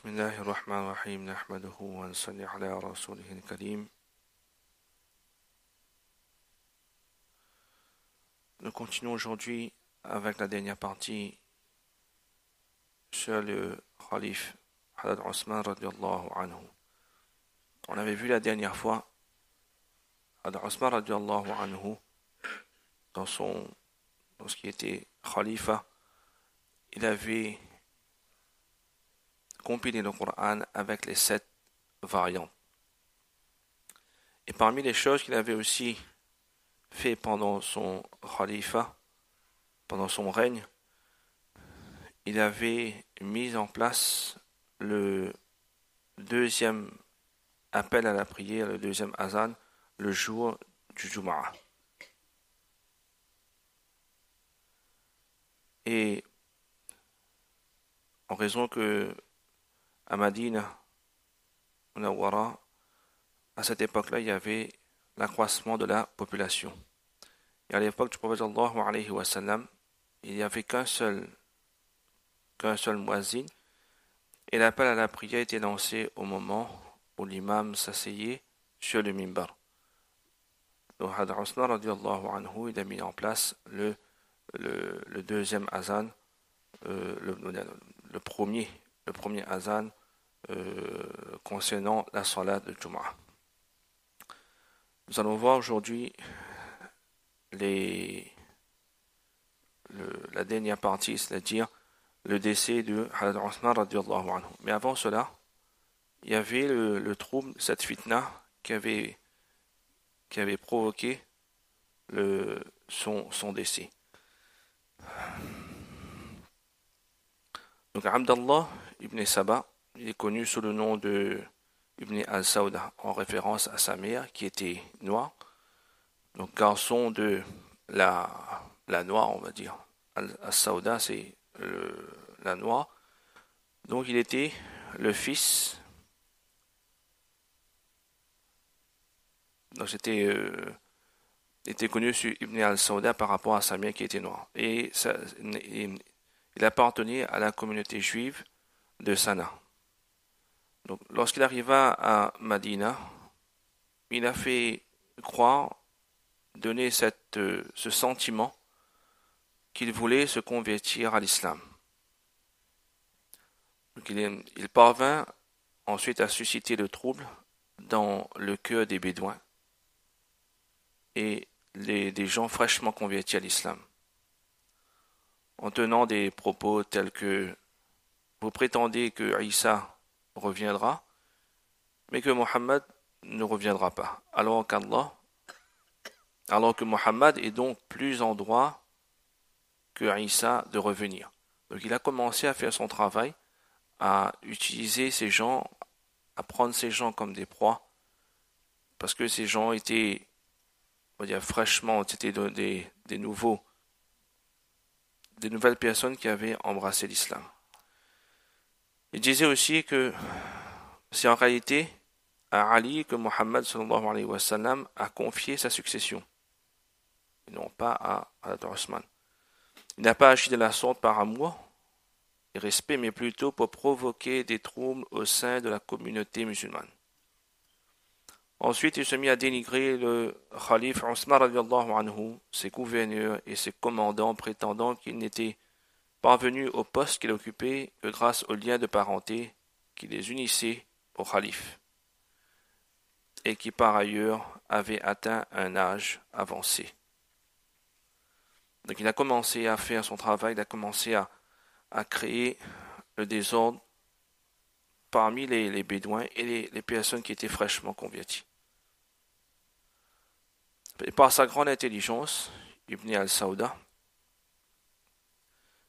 بسم الله الرحمن الرحيم نحمده ونصلي على رسوله الكريم. Nous continuons aujourd'hui avec la dernière partie sur le Khalif Hadad Osman radiallahu anhu. On avait vu la dernière fois Hadad Osman radiallahu anhu dans ce qui était Khalifa, il avait compilé le Coran avec les 7 variantes. Et parmi les choses qu'il avait aussi fait pendant son khalifa, pendant son règne, il avait mis en place le deuxième appel à la prière, le deuxième azan, le jour du Jumu'ah. Et en raison que à Madina, Munawwara, à cette époque-là, il y avait l'accroissement de la population. Et à l'époque du prophète sallallahu alayhi wa sallam, il n'y avait qu'un seul muazzin, et l'appel à la prière était lancé au moment où l'imam s'asseyait sur le mimbar. Donc Hadad Osman radiallahu anhu, il a mis en place le deuxième azan, le premier azan concernant la salat de Jumu'ah. Nous allons voir aujourd'hui la dernière partie, c'est-à-dire le décès de Hadad Osman radiallahu anhu. Mais avant cela, il y avait le trouble, cette fitna qui avait provoqué son décès. Donc Abdallah ibn Saba, il est connu sous le nom de Ibn al-Sawda, en référence à sa mère qui était noire, donc garçon de la noire, on va dire. Al-Sawda, c'est la noire. Donc il était le fils. Donc était connu sur Ibn al-Sawda par rapport à sa mère qui était noire. Et il appartenait à la communauté juive de Sana. Donc, lorsqu'il arriva à Madina, il a fait croire, donner ce sentiment qu'il voulait se convertir à l'islam. Donc, il parvint ensuite à susciter le trouble dans le cœur des Bédouins et des gens fraîchement convertis à l'islam, en tenant des propos tels que « Vous prétendez que Isa reviendra, mais que Mohammed ne reviendra pas, alors que Mohammed est donc plus en droit que Isa de revenir. » Donc il a commencé à faire son travail, à utiliser ces gens, à prendre ces gens comme des proies, parce que ces gens étaient, on va dire fraîchement, c'était des nouvelles personnes qui avaient embrassé l'islam. Il disait aussi que c'est en réalité à Ali que Mohammed sallallahu alayhi wa sallam a confié sa succession, et non pas à Hadad Osman. Il n'a pas agi de la sorte par amour et respect, mais plutôt pour provoquer des troubles au sein de la communauté musulmane. Ensuite, il se mit à dénigrer le Khalif Osman radiallahu anhu, ses gouverneurs et ses commandants, prétendant qu'il n'était parvenu au poste qu'il occupait que grâce aux liens de parenté qui les unissait au Khalif, et qui par ailleurs avait atteint un âge avancé. Donc il a commencé à faire son travail, il a commencé à créer le désordre parmi les Bédouins et les personnes qui étaient fraîchement converties. Et par sa grande intelligence, Ibn al-Sawda,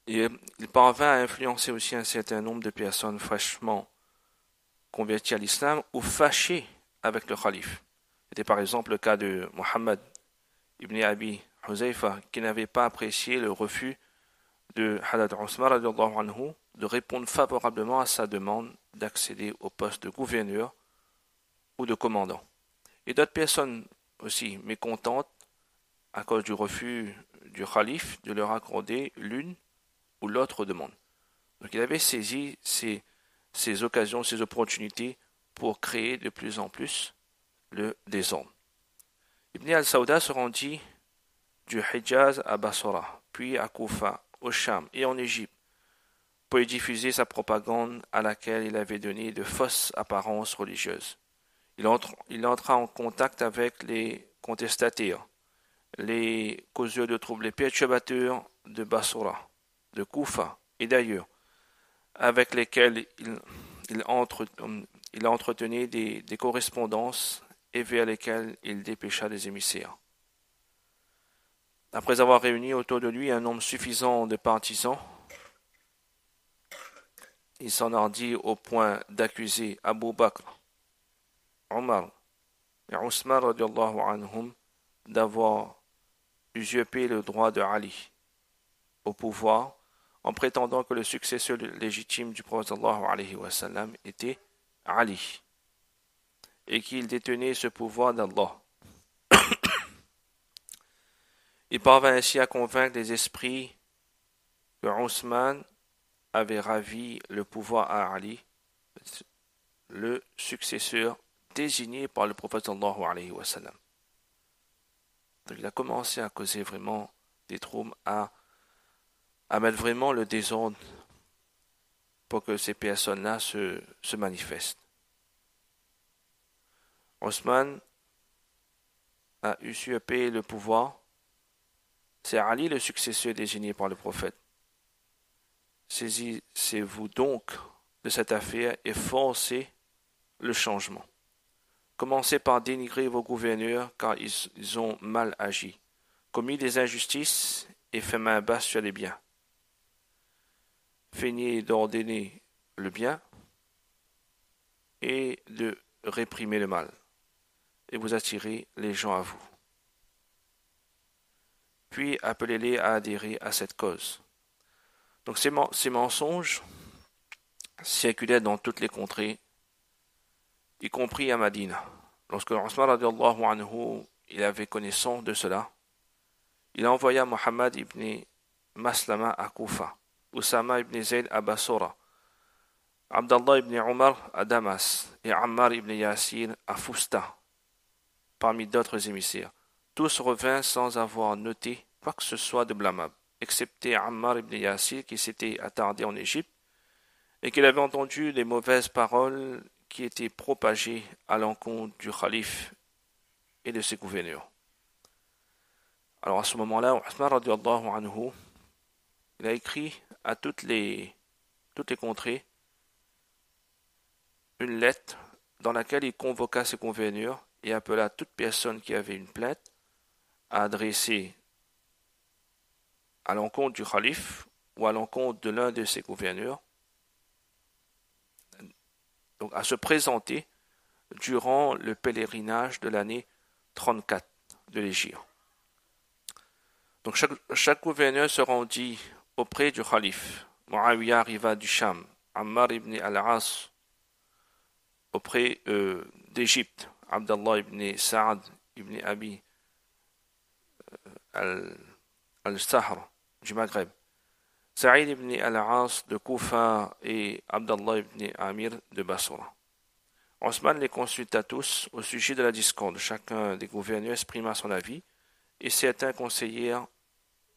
il parvint à influencer aussi un certain nombre de personnes fraîchement converties à l'islam ou fâchées avec le Khalif. C'était par exemple le cas de Mohammed ibn Abi Huzaifa, qui n'avait pas apprécié le refus de Hadad Osman radiallahu anhu de répondre favorablement à sa demande d'accéder au poste de gouverneur ou de commandant. Et d'autres personnes aussi mécontentes à cause du refus du Khalif de leur accorder l'une ou l'autre demande. Donc il avait saisi ces ces occasions, ces opportunités pour créer de plus en plus le désordre. Ibn al-Sawda se rendit du Hijaz à Bassora, puis à Koufa, au Cham et en Égypte, pour y diffuser sa propagande à laquelle il avait donné de fausses apparences religieuses. Il entra en contact avec les contestataires, les causeurs de troubles, les perturbateurs de Bassora, de Koufa et d'ailleurs, avec lesquels il entretenait des correspondances et vers lesquels il dépêcha des émissaires. Après avoir réuni autour de lui un nombre suffisant de partisans, il s'enhardit au point d'accuser Abu Bakr, Omar et Ousmane radiallahu anhum d'avoir usurpé le droit de Ali au pouvoir en prétendant que le successeur légitime du prophète sallallahu alayhi wa sallam était Ali et qu'il détenait ce pouvoir d'Allah. Il parvint ainsi à convaincre les esprits que Ousmane avait ravi le pouvoir à Ali, le successeur désigné par le prophète sallallahu alayhi wa sallam. Donc il a commencé à causer vraiment des troubles, à mettre vraiment le désordre pour que ces personnes-là se manifestent. Ousmane a usurpé le pouvoir. C'est Ali le successeur désigné par le prophète. Saisissez-vous donc de cette affaire et forcez le changement. Commencez par dénigrer vos gouverneurs car ils ont mal agi, commis des injustices et fait main basse sur les biens. Feignez d'ordonner le bien et de réprimer le mal, et vous attirez les gens à vous. Puis appelez-les à adhérer à cette cause. Donc ces mensonges circulaient dans toutes les contrées, y compris à Madina. Lorsque Ousmane radiallahu anhu il avait connaissance de cela, il envoya Muhammad ibn Maslama à Koufa, Oussama ibn Zayd à Bassora, Abdallah ibn Omar à Damas et Ammar ibn Yasir à Fousta, parmi d'autres émissaires. Tous revinrent sans avoir noté quoi que ce soit de blâmable, excepté Ammar ibn Yasir qui s'était attardé en Égypte et qu'il avait entendu les mauvaises paroles qui étaient propagées à l'encontre du calife et de ses gouverneurs. Alors à ce moment-là, Ousmane radiallahu anhu, il a écrit à toutes les contrées une lettre dans laquelle il convoqua ses gouverneurs et appela toute personne qui avait une plainte à adresser à l'encontre du calife ou à l'encontre de l'un de ses gouverneurs, donc à se présenter durant le pèlerinage de l'année 34 de l'Hégire. Donc chaque gouverneur se rendit auprès du calife. Muawiyah arriva du Cham, Ammar ibn al-As auprès d'Égypte, Abdallah ibn Sa'ad ibn Abi al-Sahr du Maghreb, Saïd ibn al-As de Koufa et Abdallah ibn Amir de Bassora. Ousmane les consulta tous au sujet de la discorde. Chacun des gouverneurs exprima son avis et certains conseillèrent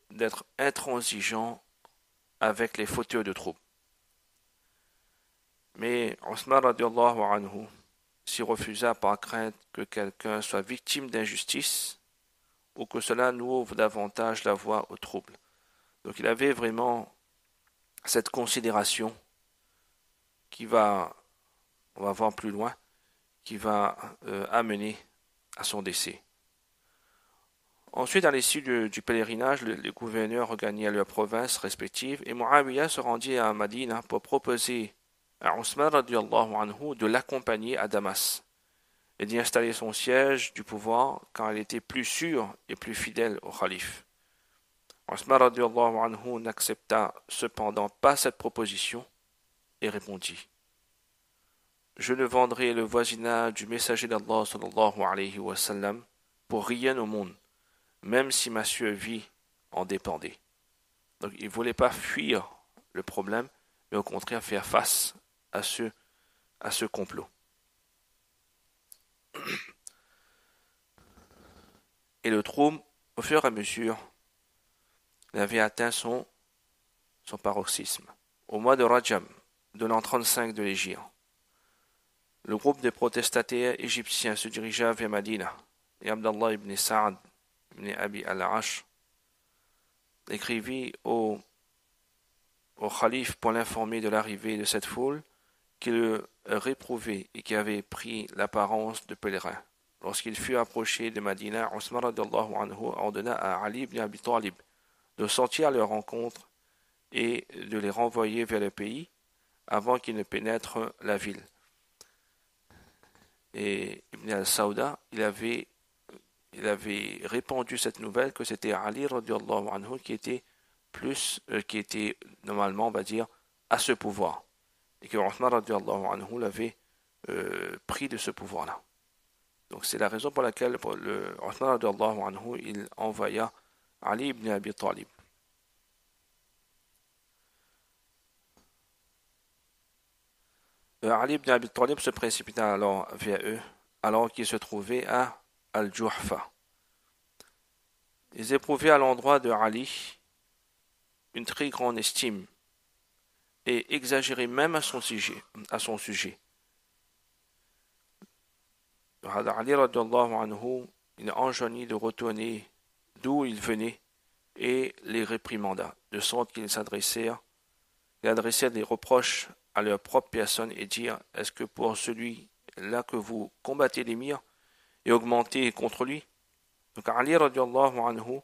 d'être intransigeants avec les fauteurs de troubles. Mais Ousmane radiallahu anhu s'y refusa par crainte que quelqu'un soit victime d'injustice ou que cela nous ouvre davantage la voie au trouble. Donc il avait vraiment cette considération on va voir plus loin, qui va amener à son décès. Ensuite, à l'issue du pèlerinage, les gouverneurs regagnèrent leurs provinces respectives et Muawiyah se rendit à Madina pour proposer à Ousmane radiallahu anhu de l'accompagner à Damas et d'y installer son siège du pouvoir car il était plus sûr et plus fidèle au calife. Ousmane radiallahu anhu n'accepta cependant pas cette proposition et répondit: Je ne vendrai le voisinage du messager d'Allah sallallahu alayhi wa sallam pour rien au monde, même si ma survie en dépendait. Donc il ne voulait pas fuir le problème, mais au contraire faire face à ce complot. Et le trouble, au fur et à mesure, avait atteint son paroxysme. Au mois de Rajab, de l'an 35 de l'Hégire, le groupe des protestataires égyptiens se dirigea vers Madina, et Abdallah ibn Sa'ad ibn Abi al-Ash écrivit au calife pour l'informer de l'arrivée de cette foule qui le réprouvait et qui avait pris l'apparence de pèlerin. Lorsqu'il fut approché de Madina, Osman radiallahu anhu ordonna à Ali ibn Abi Talib de sortir à leur rencontre et de les renvoyer vers le pays avant qu'ils ne pénètrent la ville. Et Ibn al-Sawda, il avait répandu cette nouvelle que c'était Ali radiallahu anhu qui était normalement, on va dire, à ce pouvoir. Et que Uthman radiallahu anhu l'avait pris de ce pouvoir-là. Donc c'est la raison pour laquelle Uthman radiallahu anhu, il envoya Ali ibn Abi Talib. Ali ibn Abi Talib se précipita alors vers eux, alors qu'ils se trouvaient à Al-Juhfa. Ils éprouvaient à l'endroit de Ali une très grande estime et exagéraient même à son sujet. Ali radiallahu anhu, il enjoignit de retourner d'où ils venaient et les réprimanda, de sorte qu'ils adressèrent des reproches à leur propre personne et dire: est-ce que pour celui-là que vous combattez l'émir et augmentez contre lui? Donc Ali radiallahu anhu,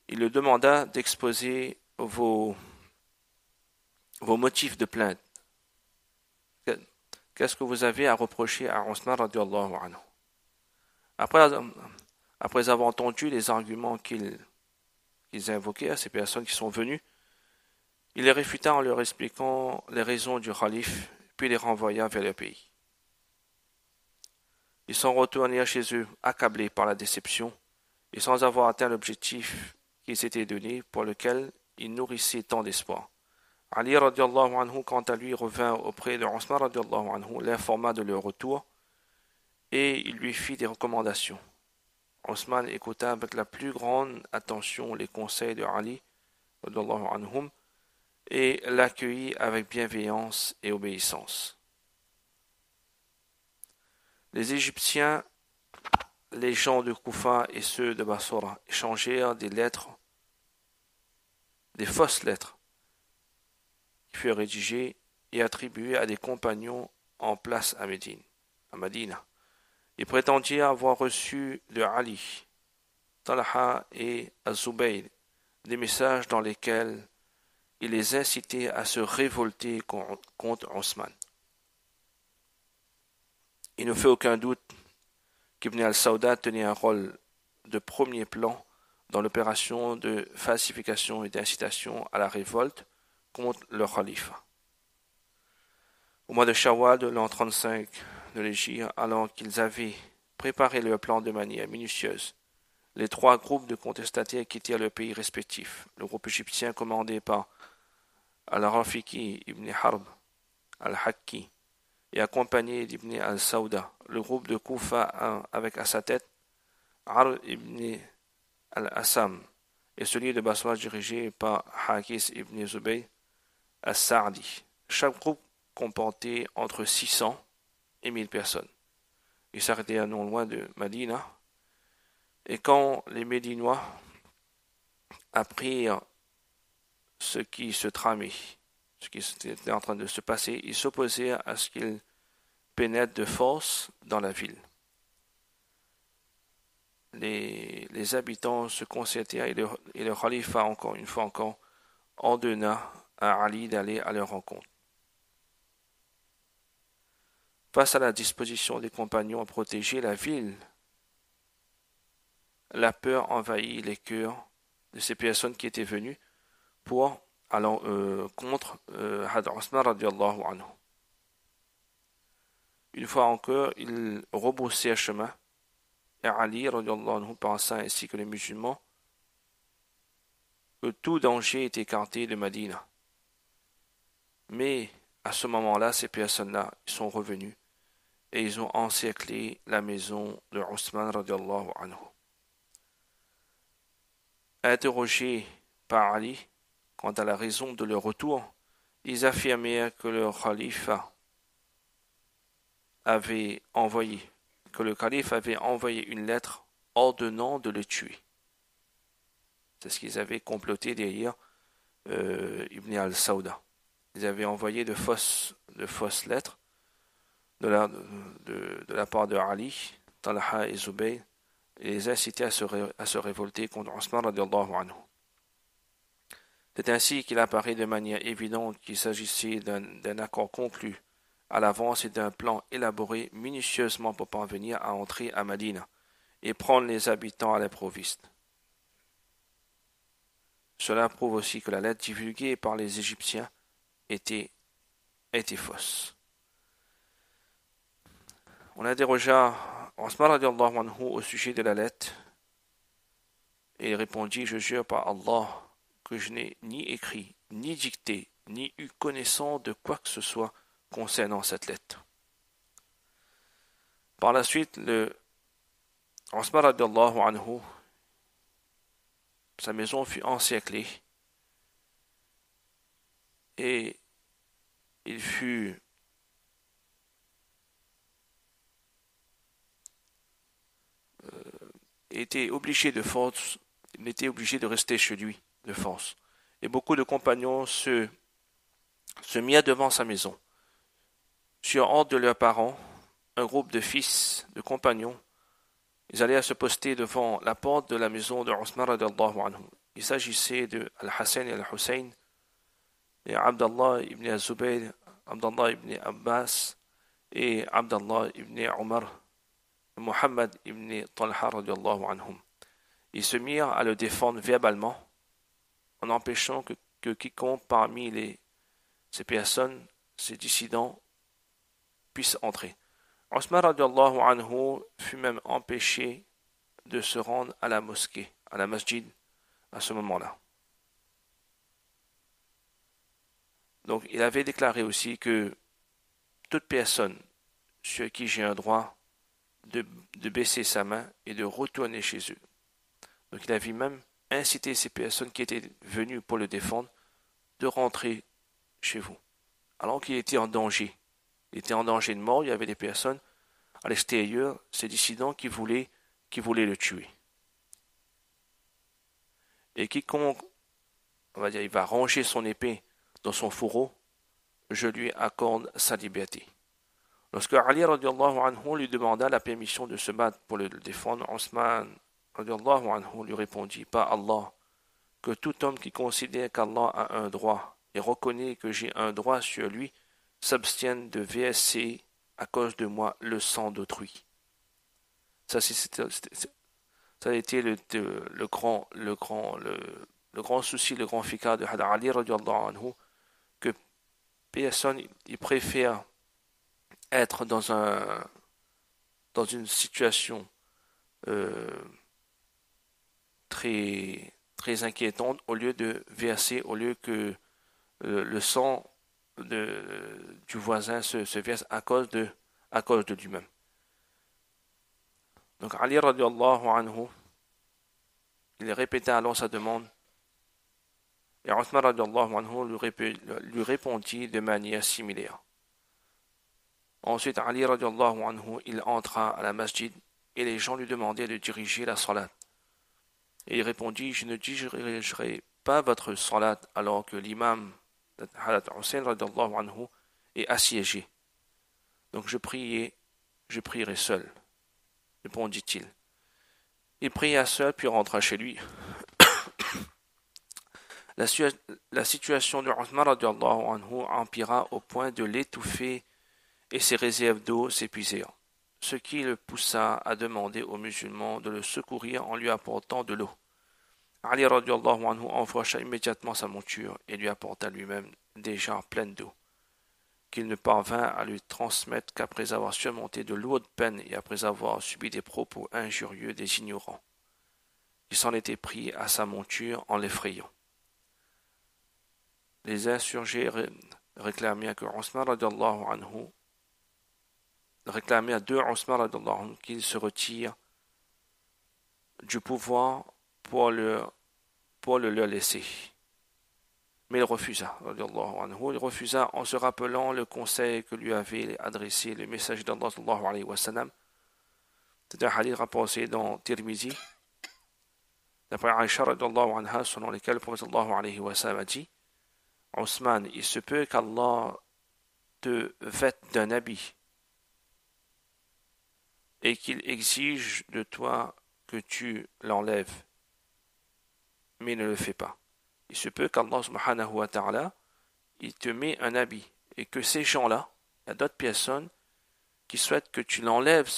il le demanda d'exposer vos motifs de plainte. Qu'est-ce que vous avez à reprocher à Osman radiallahu anhu? Après avoir entendu les arguments qu'ils invoquaient à ces personnes qui sont venues, il les réfuta en leur expliquant les raisons du calife, puis les renvoya vers leur pays. Ils sont retournés chez eux, accablés par la déception, et sans avoir atteint l'objectif qu'ils s'étaient donné, pour lequel ils nourrissaient tant d'espoir. Ali radiallahu anhu, quant à lui, revint auprès de Osman radiallahu anhu, l'informa de leur retour, et il lui fit des recommandations. Osman écouta avec la plus grande attention les conseils de Ali radiallahu anhum, et l'accueillit avec bienveillance et obéissance. Les Égyptiens, les gens de Koufa et ceux de Bassora échangèrent des fausses lettres, qui furent rédigées et attribuées à des compagnons en place à Madina. Ils prétendirent avoir reçu de Ali, Talha et Az-Zubayr des messages dans lesquels il les incitait à se révolter contre Osman. Il ne fait aucun doute qu'Ibn al-Sawda tenait un rôle de premier plan dans l'opération de falsification et d'incitation à la révolte contre le khalife. Au mois de Shawwal de l'an 35 de l'Hégire, alors qu'ils avaient préparé leur plan de manière minutieuse, les trois groupes de contestataires quittèrent leurs pays respectifs. Le groupe égyptien commandé par Al-Rafiki ibn Harb al-Hakki et accompagné d'Ibn al-Sawda, le groupe de Koufa avec à sa tête Ar ibn al-Assam et celui de Basra dirigé par Hakis ibn Zubayr al-Sa'di. Chaque groupe comportait entre 600 et 1000 personnes. Ils s'arrêtaient non loin de Madina, et quand les Médinois apprirent ce qui se tramait, ce qui était en train de se passer, ils s'opposèrent à ce qu'ils pénètrent de force dans la ville. Les habitants se concertèrent et le khalife, encore une fois encore, ordonna à Ali d'aller à leur rencontre. Face à la disposition des compagnons à protéger la ville, la peur envahit les cœurs de ces personnes qui étaient venues contre Had Osman radiallahu anhu. Une fois encore, ils rebroussèrent chemin, et Ali radiallahu anhu pensa, ainsi que les musulmans, que tout danger est écarté de Madina. Mais à ce moment-là, ces personnes-là sont revenues et ils ont encerclé la maison de Othman radiallahu anhu. Interrogés par Ali quant à la raison de leur retour, ils affirmèrent que le calife avait envoyé une lettre ordonnant de le tuer. C'est ce qu'ils avaient comploté derrière Ibn al-Saouda. Ils avaient envoyé de fausses lettres de la part de Ali, Talha et Zubayr, et les incitaient à se révolter contre Othman radiallahu anhu. C'est ainsi qu'il apparaît de manière évidente qu'il s'agissait d'un accord conclu à l'avance et d'un plan élaboré minutieusement pour parvenir à entrer à Médine et prendre les habitants à l'improviste. Cela prouve aussi que la lettre divulguée par les Égyptiens était fausse. On interrogea Othman radiallahu anhu au sujet de la lettre et il répondit: je jure par Allah que je n'ai ni écrit, ni dicté, ni eu connaissance de quoi que ce soit concernant cette lettre. Par la suite, Othman radiallahu anhu, sa maison fut encerclée et il fut était obligé de force, il était obligé de rester chez lui de force. Et beaucoup de compagnons se mirent devant sa maison. Sur ordre de leurs parents, un groupe de fils, de compagnons, ils allaient se poster devant la porte de la maison de Othman radiallahu anhu. Il s'agissait de Al-Hassan et Al-Hussein, et Abdallah ibn Az-Zubayr, Abdallah ibn Abbas et Abdallah ibn Omar, Muhammad ibn Talha radiallahu anhum. Ils se mirent à le défendre verbalement en empêchant que quiconque parmi ces personnes, ces dissidents, puisse entrer. Othman radiallahu anhu fut même empêché de se rendre à la mosquée, à la masjid, à ce moment-là. Donc il avait déclaré aussi que toute personne sur qui j'ai un droit de baisser sa main et de retourner chez eux. Donc il avait même incité ces personnes qui étaient venues pour le défendre de rentrer chez vous. Alors qu'il était en danger. Il était en danger de mort, il y avait des personnes à l'extérieur, ces dissidents qui voulaient le tuer. Et quiconque, on va dire, il va ranger son épée dans son fourreau, je lui accorde sa liberté. Lorsque Ali radiallahu anhu lui demanda la permission de se battre pour le défendre, Othman radiallahu anhu lui répondit: par Allah, que tout homme qui considère qu'Allah a un droit et reconnaît que j'ai un droit sur lui s'abstienne de verser à cause de moi le sang d'autrui. Ça a été le grand souci, le grand fikar de Ali radiallahu anhu, que personne, il préfère être dans une situation très inquiétante au lieu que le sang du voisin se verse à cause de lui-même. Donc Ali radiallahu anhu, il répéta alors sa demande et Othman radiallahu anhu lui répondit de manière similaire. Ensuite, Ali radiallahu anhu, il entra à la masjid et les gens lui demandaient de diriger la salat. Et il répondit: je ne dirigerai pas votre salat alors que l'imam Hadat Hussein radiallahu anhu est assiégé. Donc je prierai seul, répondit-il. Il pria seul puis rentra chez lui. La situation de Othman radiallahu anhu empira au point de l'étouffer et ses réserves d'eau s'épuisèrent, ce qui le poussa à demander aux musulmans de le secourir en lui apportant de l'eau. Ali radiallahu anhu enfourcha immédiatement sa monture et lui apporta lui-même des jarres pleines d'eau, qu'il ne parvint à lui transmettre qu'après avoir surmonté de lourdes peines et après avoir subi des propos injurieux des ignorants. Il s'en était pris à sa monture en l'effrayant. Les insurgés réclamait à que Ousmane radiallahu anhu, réclamait à deux Ousmane radiallahu anhu qu'il se retire du pouvoir pour le leur laisser. Mais il refusa, radiallahu anhu. Il refusa en se rappelant le conseil que lui avait adressé le messager d'Allah sallallahu alayhi wa sallam. C'est un hadith rapporté dans Tirmizi, d'après Aïcha radiallahu anha, selon lequel le prophète sallallahu alayhi wa sallam a dit: Ousmane, il se peut qu'Allah te vête d'un habit et qu'il exige de toi que tu l'enlèves, mais ne le fais pas. Il se peut qu'Allah subhanahu wa ta'ala, il te met un habit et que ces gens-là, il y a d'autres personnes qui souhaitent que tu l'enlèves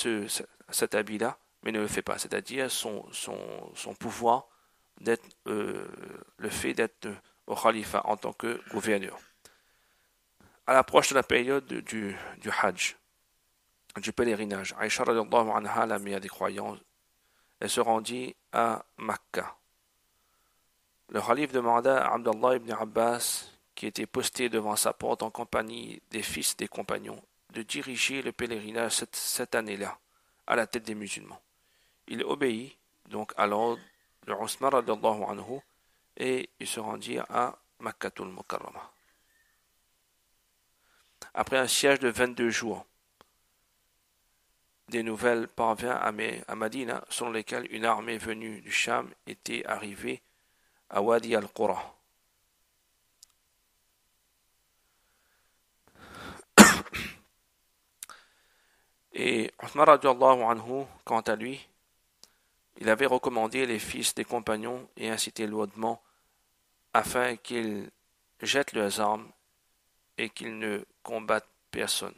cet habit-là, mais ne le fais pas. C'est-à-dire son pouvoir d'être, le fait d'être au khalifa en tant que gouverneur. À l'approche de la période du Hajj, du pèlerinage, Aïcha radiallahu anha, la mère des croyants, elle se rendit à Makkah. Le khalife demanda à Abdallah ibn Abbas, qui était posté devant sa porte en compagnie des fils des compagnons, de diriger le pèlerinage cette année-là, à la tête des musulmans. Il obéit donc à l'ordre de Ousmane radiallahu anhu et il se rendit à Makkatul Mukarramah. Après un siège de 22 jours, des nouvelles parvinrent à Madina, selon lesquelles une armée venue du Cham était arrivée à Wadi al-Qura. Et Othman radiallahu anhu, quant à lui, il avait recommandé les fils des compagnons et incité lourdement afin qu'ils jettent leurs armes et qu'ils ne combattent personne.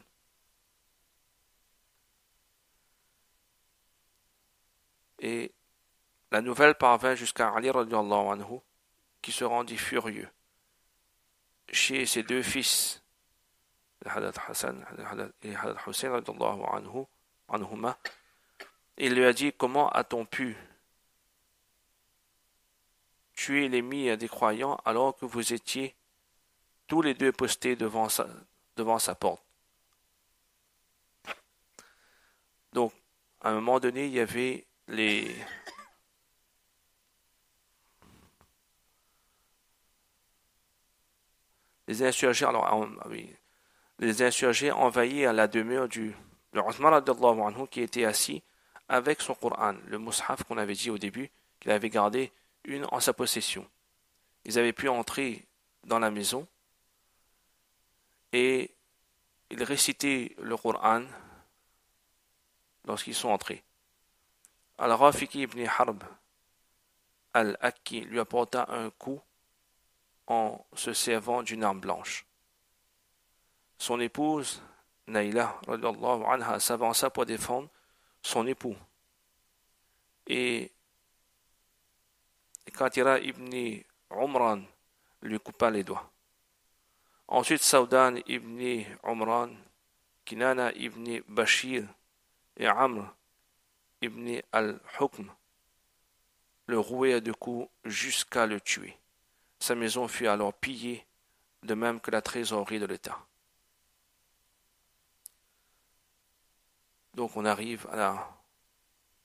Et la nouvelle parvint jusqu'à Ali radiallahu anhu, qui se rendit furieux chez ses deux fils, Hadad Hassan et Hadad Hussein radiallahu anhuma. Il lui a dit: comment a-t-on pu tuer l'ennemi des croyants alors que vous étiez tous les deux postés devant sa porte? Donc, à un moment donné, il y avait les insurgés. Alors, oui, les insurgés envahirent la demeure de Othman radiallahu anhu, qui était assis avec son Coran, le mushaf qu'on avait dit au début, qu'il avait gardé une en sa possession. Ils avaient pu entrer dans la maison et ils récitaient le Coran lorsqu'ils sont entrés. Al-Rafiqi ibn Harb al-Akki lui apporta un coup en se servant d'une arme blanche. Son épouse, Naïla, radiallahu anha, s'avança pour défendre son époux. Et Katira ibn Umran lui coupa les doigts. Ensuite, Saudan ibn Umran, Kinana ibn Bashir et Amr ibn al-Hukm le rouaient de coups jusqu'à le tuer. Sa maison fut alors pillée, de même que la trésorerie de l'État. Donc on arrive à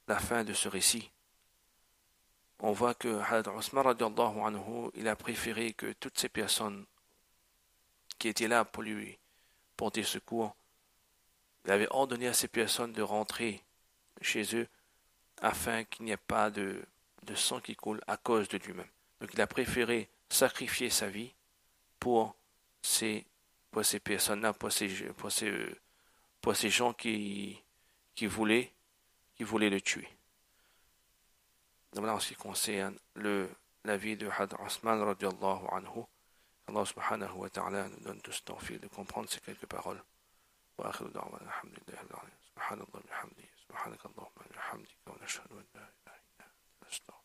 la fin de ce récit. On voit que Hadad Ousmane radiallahu anhu, il a préféré que toutes ces personnes qui étaient là pour lui porter secours, il avait ordonné à ces personnes de rentrer chez eux afin qu'il n'y ait pas de sang qui coule à cause de lui-même. Donc il a préféré sacrifier sa vie pour ces personnes-là, pour ces gens qui voulaient le tuer. Donc là, en ce qui concerne la vie de Hadad Ousmane radiallahu anhu, Allah subhanahu wa ta'ala nous donne tous tawfiq de comprendre ces quelques paroles. Wa akhiru da'wana alhamdulillahi rabbil alamin. Subhanallah bihamdihi, subhanakallahumma wa bihamdika, wa nashhadu an la ilaha illa anta, nastaghfiruka.